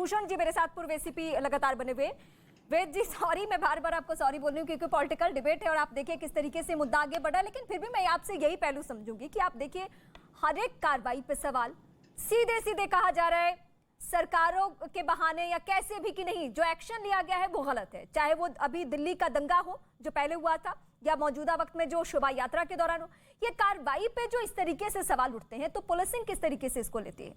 भूषण जी मेरे साथ पूर्व एसीपी लगातार बने हुए। वेद जी सॉरी, मैं बार बार आपको सॉरी बोल रही हूँ क्योंकि पॉलिटिकल डिबेट है और आप देखिए किस तरीके से मुद्दा आगे बढ़ा, लेकिन फिर भी मैं आपसे यही पहलू समझूंगी कि आप देखिए हर एक कार्रवाई पे सवाल सीधे सीधे कहा जा रहा है सरकारों के बहाने या कैसे भी कि नहीं, जो एक्शन लिया गया है वो गलत है, चाहे वो अभी दिल्ली का दंगा हो जो पहले हुआ था या मौजूदा वक्त में जो शोभा यात्रा के दौरान हो। ये कार्रवाई पे जो इस तरीके से सवाल उठते हैं तो पुलिसिंग किस तरीके से इसको लेती है?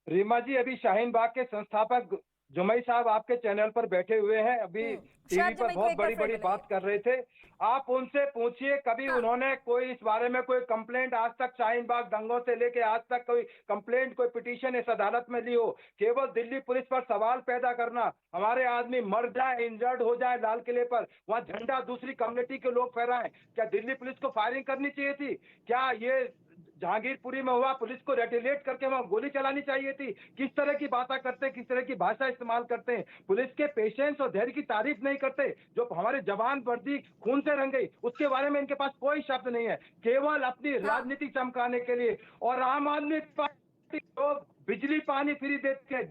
रीमा जी, अभी शाहीन बाग के संस्थापक जुमई साहब आपके चैनल पर बैठे हुए हैं, अभी टीवी पर बहुत बड़ी बड़ी बात कर रहे थे। आप उनसे पूछिए कभी उन्होंने कोई इस बारे में कोई कंप्लेंट आज तक शाहीन बाग दंगों से लेके आज तक कोई कंप्लेंट कोई पिटीशन इस अदालत में ली हो? केवल दिल्ली पुलिस पर सवाल पैदा करना, हमारे आदमी मर जाए इंजर्ड हो जाए लाल किले पर, वहाँ झंडा दूसरी कम्युनिटी के लोग फहराएं, क्या दिल्ली पुलिस को फायरिंग करनी चाहिए थी? क्या ये जहांगीरपुरी में हुआ पुलिस को रेटिलेट करके वहां गोली चलानी चाहिए थी? किस तरह की बातें करते हैं, किस तरह की भाषा इस्तेमाल करते हैं, पुलिस के पेशेंस और धैर्य की तारीफ नहीं करते। जो हमारे जवान वर्दी खून से रंग गई उसके बारे में इनके पास कोई शब्द नहीं है, केवल अपनी राजनीति चमकाने के लिए। और आम आदमी पार्टी को बिजली पानी फ्री देते हैं,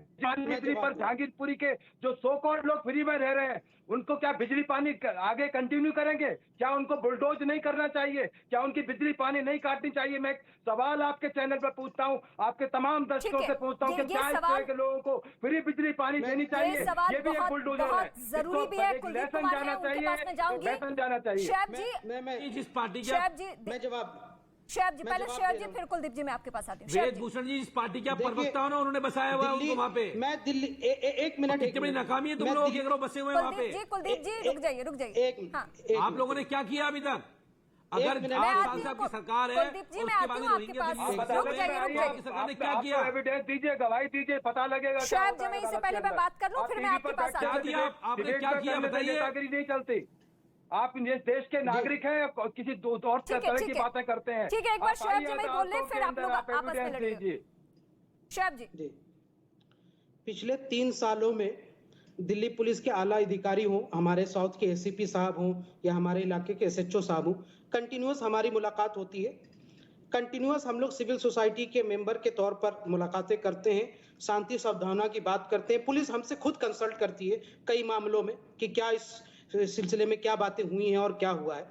बिजली पर जहांगीरपुरी के जो सो कॉल्ड लोग फ्री में रह रहे हैं उनको क्या बिजली पानी आगे कंटिन्यू करेंगे? क्या उनको बुलडोज नहीं करना चाहिए? क्या उनकी बिजली पानी नहीं काटनी चाहिए? मैं सवाल आपके चैनल पर पूछता हूँ, आपके तमाम दर्शकों से पूछता हूँ कि क्या इस तरह के लोगों को फ्री बिजली पानी देनी चाहिए? ये भी एक बुलडोजर है, जरूरी भी है। लेसन जाना चाहिए, लेसन जाना चाहिए। शैब जी, मैं जिस पार्टी के शैब जी, मैं जवाब शैब जी पहले शैब जी फिर कुलदीप जी मैं आपके पास आती हूँ। वेद भूषण जी जिस पार्टी के आप प्रवक्ता हो ना, उन्होंने बसाया हुआ है उनको वहाँ पे। मैं दिल्ली एक मिनट, कितनी बड़ी नाकामी है तुम लोगों की, अगर बसे हुए हैं वहाँ पे। कुलदीप जी रुक जाइए। आप लोगों ने क्या किया अभी तक? अगर 8 साल से आपकी सरकार है कुलदीप जी मैं आती हूँ आपके पास, रुक जाइए। आपकी सरकार ने क्या किया? एविडेंस दीजिए, गवाही दीजिए, पता लगेगा। शैब जी मैं इससे पहले मैं बात कर लूँ फिर मैं आपके पास आती हूँ। आपने क्या किया बताइए? नहीं चलती, आप इस देश के नागरिक हैं, किसी और तरह की बातें करते हैं। ठीक है, एक बार शैब जी मैं बोल ले फिर आप लोग आपस में लड़िए। शैब जी, पिछले 3 सालों में दिल्ली पुलिस के आला अधिकारी हों, हमारे साउथ के एसीपी साहब हों या हमारे इलाके के एसएचओ साहब हों, कंटिन्यूअस हमारी मुलाकात होती है। कंटिन्यूअस हम लोग सिविल सोसाइटी के मेंबर के तौर पर मुलाकातें करते हैं, शांति सद्भावना की बात करते हैं। पुलिस हमसे खुद कंसल्ट करती है कई मामलों में कि क्या इस सिलसिले में क्या बातें हुई हैं और क्या हुआ है।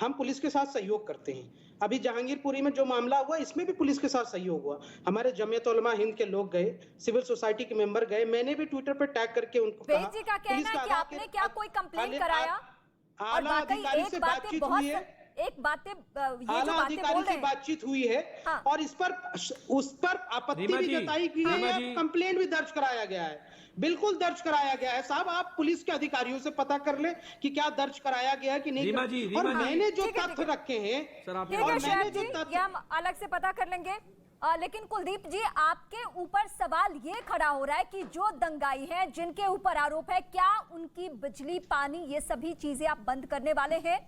हम पुलिस के साथ सहयोग करते हैं। अभी जहांगीरपुरी में जो मामला हुआ इसमें भी पुलिस के साथ सहयोग हुआ। हमारे जमीयत उलमा हिंद के लोग गए, सिविल सोसाइटी के मेंबर गए, मैंने भी ट्विटर पर टैग करके उनको कहा। जी का कहना है कि आपने क्या कोई कंप्लेंट कराया? आला अधिकारी से बातचीत हुई है, आला अधिकारी से बातचीत हुई है और उस पर आपत्ति भी जताई गई है, कंप्लेंट भी दर्ज कराया गया है। बिल्कुल दर्ज कराया गया है साहब, आप पुलिस के अधिकारियों से पता कर ले कि क्या दर्ज कराया गया है कि नहीं। और मैंने जो तथ्य रखे हैं ये हम अलग से पता कर लेंगे। लेकिन कुलदीप जी आपके ऊपर सवाल ये खड़ा हो रहा है कि जो दंगाई हैं जिनके ऊपर आरोप है, क्या उनकी बिजली पानी ये सभी चीजें आप बंद करने वाले हैं?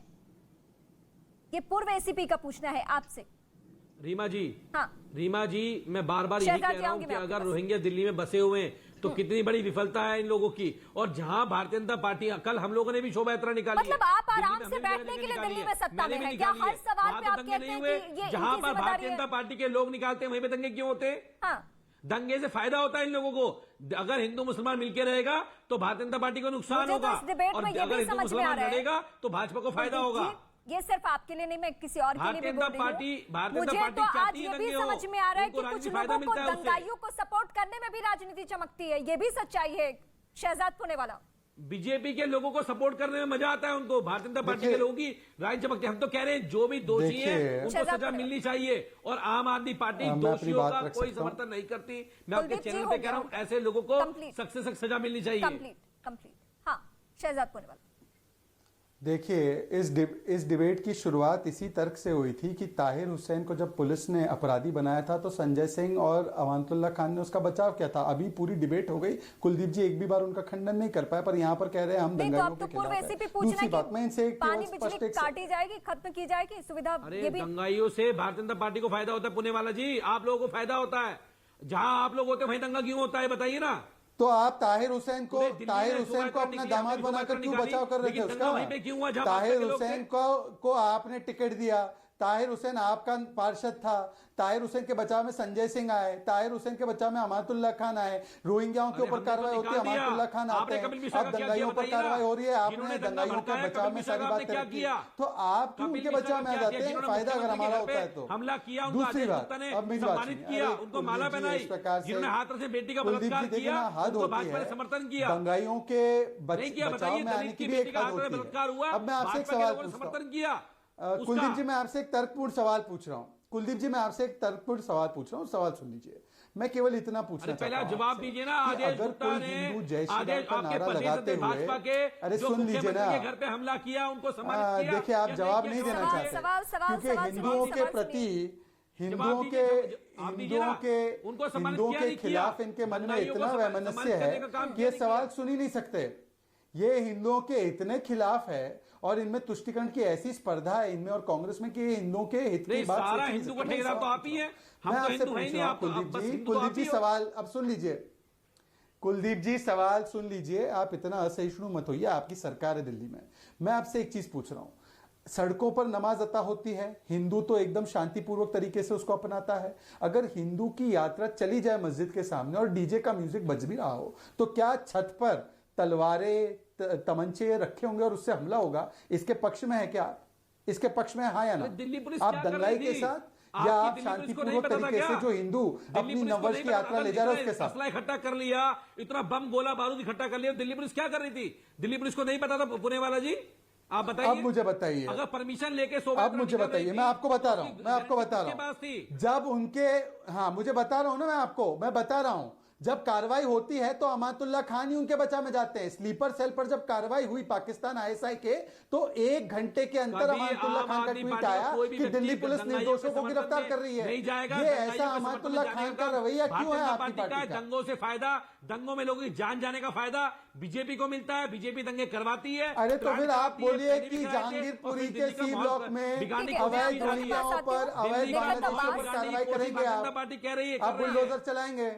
ये पूर्व एसीपी का पूछना है आपसे। रीमा जी, हाँ रीमा जी, मैं बार बार यही कह रहा हूँ कि अगर रोहिंग्या दिल्ली में बसे हुए हैं तो कितनी बड़ी विफलता है इन लोगों की। और जहां भारतीय जनता पार्टी, कल हम लोगों ने भी शोभा यात्रा निकाली, मतलब आप आराम से बैठने के लिए दिल्ली में सत्ता में हैं क्या? हर सवाल पे आप कहते हैं कि ये जहां पर भारतीय जनता पार्टी के लोग निकालते हैं वहीं पे दंगे क्यों होते हैं? हाँ, दंगे से फायदा होता है इन लोगों को। अगर हिंदू मुसलमान मिलकर रहेगा तो भारतीय जनता पार्टी को नुकसान होगा, और अगर हिंदू मुसलमान लड़ेगा तो भाजपा को फायदा होगा। ये सिर्फ आपके लिए नहीं, मैं किसी और के लिए भी बोल रही हूं। मुझे तो आज ये भी समझ में आ रहा है कि कुछ लोगों को दंगाइयों को सपोर्ट करने में भी राजनीति चमकती है। ये भी सच्चाई है शहजाद पुनेवाला। बीजेपी के लोगों को सपोर्ट करने में मजा आता है उनको, भारतीय जनता पार्टी के लोगों की राजनीति चमकती है। हम तो कह रहे हैं जो भी दोषी है उनको सजा मिलनी चाहिए, और आम आदमी पार्टी दोषियों का कोई समर्थन नहीं करती। मैं आपके चैनल पे कह रहा हूँ ऐसे लोगों को सख्त से सख्त सजा मिलनी चाहिए। कंप्लीट। हाँ शहजाद पुनेवाला, देखिए इस डिबेट की शुरुआत इसी तर्क से हुई थी कि ताहिर हुसैन को जब पुलिस ने अपराधी बनाया था तो संजय सिंह और अमानतुल्लाह खान ने उसका बचाव किया था। अभी पूरी डिबेट हो गई, कुलदीप जी एक भी बार उनका खंडन नहीं कर पाए, पर यहाँ पर कह रहे हैं हम दंगाइयों के खिलाफ हैं। दूसरी बात मैं इनसे काटी जाएगी, खत्म की जाएगी सुविधा। अरे दंगाइयों से भारतीय जनता पार्टी को फायदा होता है पुनेवाला जी, आप लोगों को फायदा होता है। जहां आप लोग होते हैं वहीं दंगा क्यों होता है बताइए ना। तो आप ताहिर हुसैन को अपना दामाद बनाकर क्यों बचाव कर रहे थे उसका? ताहिर हुसैन को आपने टिकट दिया, ताहिर हुसैन आपका पार्षद था, ताहिर हुसैन के बचाव में संजय सिंह आए, ताहिर हुसैन के बचाव में अमानुल्लाह खान आए, रोहिंग्याओं के ऊपर कार्रवाई होती है, अमानुल्लाह खान आते हैं, अब दंगाइयों पर कार्रवाई हो रही है, आपने दंगाइयों के बचाव में सारी बात की, तो आप क्यों उनके बचाव में आ जाते हैं? फायदा अगर हमारा होता है तो। हमला किया, दूसरी बात, अब मेरी बात किया, उनको माला पहनाई, इस प्रकार से हाथ से बेटी का बलात्कार किया, उनको भाजपा ने समर्थन किया, दंगाइयों के बचाव में आने की भी एक हद होती है। अब मैं आपसे एक सवाल पूछता हूं, कुलदीप जी, मैं आपसे एक तर्कपूर्ण सवाल पूछ रहा हूं, कुलदीप जी मैं आपसे एक तर्कपूर्ण सवाल पूछ रहा हूं, सवाल सुन लीजिए। मैं केवल इतना पूछना चाहता हूं, जवाब दीजिए ना। अगर कोई हिंदू जय श्री राम का नारा लगाते हुए, अरे सुन लीजिए ना, घर पे हमला किया, उनको सम्मानित किया, देखिए आप जवाब नहीं देना चाहते, क्योंकि हिंदुओं के प्रति हिंदुओं के खिलाफ इनके मन में इतना वैमनस्य है कि ये सवाल सुन ही नहीं सकते। ये हिंदुओं के इतने खिलाफ है और इनमें तुष्टिकरण की ऐसी स्पर्धा है इनमें और कांग्रेस में कि ये हिंदुओं के हित की बात सारा हिंदू का ठेकेदार तो आप ही हैं। मैं आपसे पूछ रहा हूं कुलदीप जी सवाल अब सुन लीजिए, कुलदीप जी सवाल सुन लीजिए, आप इतना असहिष्णु मत होइए, आपकी सरकार है दिल्ली में। मैं आपसे एक चीज पूछ रहा हूं, सड़कों पर नमाज अता होती है, हिंदू तो एकदम शांतिपूर्वक तरीके से उसको अपनाता है। अगर हिंदू की यात्रा चली जाए मस्जिद के सामने और डीजे का म्यूजिक बज भी रहा हो, तो क्या छत पर तलवारें तमंचे रखे होंगे और उससे हमला होगा? इसके पक्ष में है क्या? इसके पक्ष में हाँ या ना? दिल्ली पुलिस आप दंगाई के साथ या आप शांतिपूर्वक तरीके से जो हिंदू अपनी नववर्ष की यात्रा ले जा रहे हैं उसके साथ असला इकट्ठा कर लिया, इतना बम गोला बारूद इकट्ठा कर लिया, दिल्ली पुलिस क्या कर रही थी? दिल्ली पुलिस को नहीं पता था पुणे वाला जी? आप बताइए। अब मुझे बताइए, अगर परमिशन लेके अब मुझे बताइए, मैं आपको बता रहा हूं, जब उनके, हाँ मुझे बता रहा हूं ना, मैं बता रहा हूं, जब कार्रवाई होती है तो अमानुल्लाह खान ही उनके बचाव में जाते हैं। स्लीपर सेल पर जब कार्रवाई हुई पाकिस्तान आईएसआई के, तो 1 घंटे के अंदर अमानुल्लाह खान का ट्वीट आया कि दिल्ली पुलिस निर्दोषों को गिरफ्तार कर रही है। ये ऐसा अमानुल्लाह खान का रवैया क्यों है आपकी पार्टी का? दंगों से फायदा, दंगों में लोगों की जान जाने का फायदा बीजेपी को मिलता है, बीजेपी दंगे करवाती है। अरे तो फिर आप बोलिए कि जहांगीरपुरी के सी ब्लॉक में अवैध गोलियों पर, अवैध कार्रवाई करेंगे आप बुलडोजर चलाएंगे?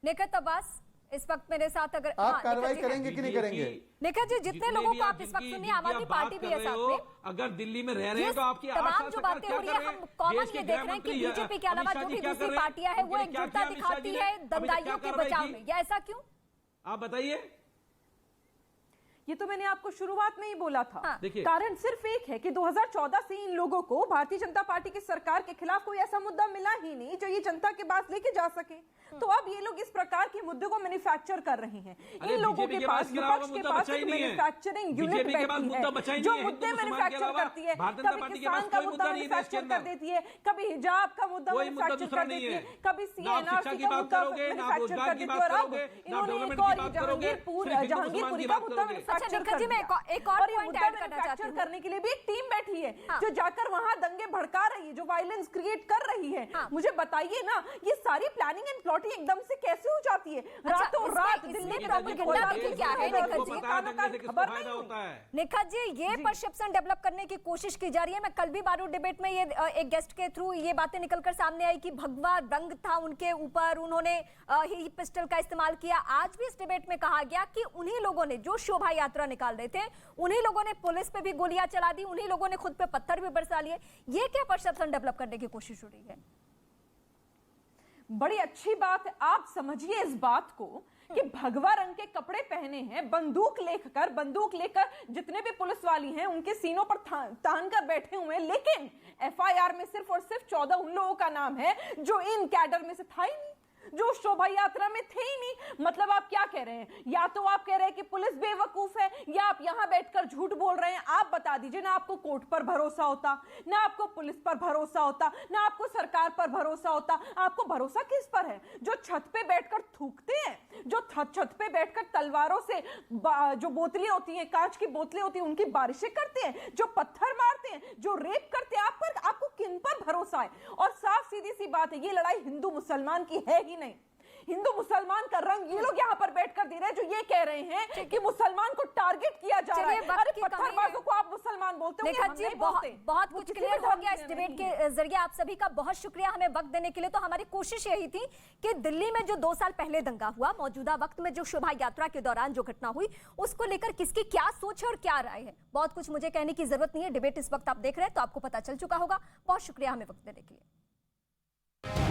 निखत अब्बास इस वक्त मेरे साथ, अगर आप कार्रवाई करेंगे कि नहीं करेंगे? निखत जी, जितने लोगों को आप इस वक्त सुनिए, आम आदमी पार्टी भी है साथ में, अगर दिल्ली में रह रहे हैं तो आपकी तमाम जो बातें हो रही है, हम कॉमन ये देख रहे हैं कि बीजेपी के अलावा जो भी दूसरी पार्टियां हैं वो एकजुटता दिखाती है दंगाइयों के बचाव में, या ऐसा क्यों? आप बताइए। ये तो मैंने आपको शुरुआत में ही बोला था। हाँ। कारण सिर्फ एक है कि 2014 से इन लोगों को भारतीय जनता पार्टी की सरकार के खिलाफ कोई ऐसा मुद्दा मिला ही नहीं जो ये जनता के पास लेके जा सके। तो अब ये लोग इस प्रकार के मुद्दे को मैन्युफैक्चर कर रहे हैं। इन लोगों के पास, विपक्ष के पास मैन्युफैक्चरिंग यूनिट बैठती है जो मुद्दे मैन्युफैक्चर करती है। कभी किसान का मुद्दा मैन्युफैक्चर कर देती है, कभी हिजाब का मुद्दा मैन्युफैक्चर कर देती है, कभी सीएनआरसी का मुद्दा मैन्युफैक्चर कर देती है, और अब इन्होंने एक और जहांगीरपुरी का मुद्दा मैन्युफैक्चर करने के लिए भी एक टीम बैठी है जो जाकर वहां दंगे भड़का रही है, जो वायलेंस क्रिएट कर रही है। मुझे बताइए ना, ये सारी प्लानिंग एंड प्लॉटिंग एकदम से कैसे हो जाती है? रातों रात दिल्ली प्रोपेगेंडा भी क्या है निखत जी? खबर नहीं होता है। निखत जी, ये परसेप्शन डेवलप करने की कोशिश की जा रही है। मैं कल भी बारूद डिबेट में ये एक गेस्ट के थ्रू ये बातें निकलकर सामने आई कि भगवा रंग था उनके ऊपर, उन्होंने ही पिस्टल का इस्तेमाल किया। आज भी इस डिबेट में कहा गया कि उन्हीं लोगों ने जो शोभा यात्रा निकाल रहे थे, उन्हीं लोगों ने पुलिस पे भी गोलियां चला दी, उन्हीं लोगों ने खुद पे पत्थर भी बरसा लिए। ये क्या परसेप्शन डेवलप करने की कोशिश हो रही है? बड़ी अच्छी बात है, आप समझिए इस बात को कि भगवा रंग के कपड़े पहने हैं, बंदूक लेकर जितने भी पुलिस वाली हैं उनके सीनों पर तान कर बैठे हुए हैं, लेकिन एफआईआर में सिर्फ और सिर्फ 14 उन लोगों का नाम है जो इन कैडर में से था ही नहीं, जो शोभा यात्रा में थे ही नहीं। मतलब आप क्या कह रहे हैं? या तो आप कह रहे हैं कि पुलिस बेवकूफ है, या आप यहां बैठकर झूठ बोल रहे हैं। आप बता दीजिए ना, आपको कोर्ट पर भरोसा होता, ना आपको पुलिस पर भरोसा होता, ना आपको सरकार पर भरोसा होता, आपको भरोसा किस पर है? जो छत पे बैठकर थूकते हैं, जो छत पे बैठकर तलवारों से जो बोतलें होती हैं, कांच की बोतलें होती हैं, उनकी बारिशें करते हैं, जो पत्थर मारते हैं, जो रेप करते हैं, आपको किन पर भरोसा है? और साफ सीधी सी बात है, ये लड़ाई हिंदू मुसलमान की है ही नहीं, हिंदू मुसलमान का रंग ये लोग यहाँ पर बैठकर दे रहे हैं, जो ये कह रहे हैं कि मुसलमान को टारगेट किया जा रहा है। अरे पत्थरबाजों को आप मुसलमान बोलते हो, हम नहीं बोलते। बहुत कुछ क्लियर हो गया इस डिबेट के जरिए। आप सभी का बहुत शुक्रिया हमें वक्त देने के लिए। तो हमारी कोशिश यही थी कि दिल्ली में जो 2 साल पहले दंगा हुआ, मौजूदा वक्त में जो शोभा यात्रा के दौरान जो घटना हुई, उसको लेकर किसकी क्या सोच है और क्या राय है, बहुत कुछ मुझे कहने की जरूरत नहीं है। डिबेट इस वक्त आप देख रहे हैं तो आपको पता चल चुका होगा। बहुत शुक्रिया हमें वक्त देने के लिए।